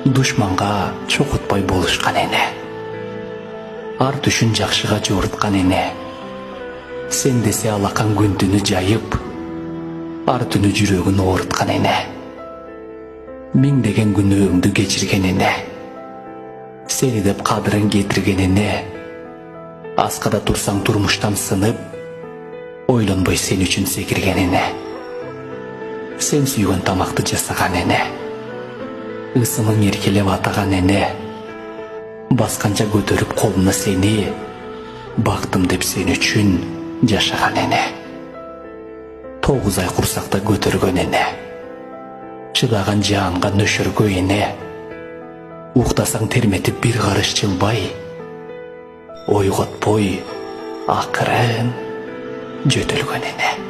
душманга чокутпай болушкан эне. Ар түшүн жакшыга жорыткан эне. Сен десе алакан күндүнү жайып, ар түнү жүрөгүн ооруткан эне. Миңдеген күнөөңдү кечирген эне. Сени деп кадырын кетирген эне. Аскада турсаң турмуштан сынып, ойлонбой сен үчүн секирген эне. Сен сүйгөн тамакты жасаган эне. Ысымың эркелеп атаган эне. Басканча көтөрүп колуна сени, бактым деп сен үчүн жашаган эне. 9 ай курсакта көтөргөн эне. Чыдаган жаанга нөшөргө эне. Уктасаң терметип бир карыш жылбай, ойготпой акырын жөтөлгөн эне.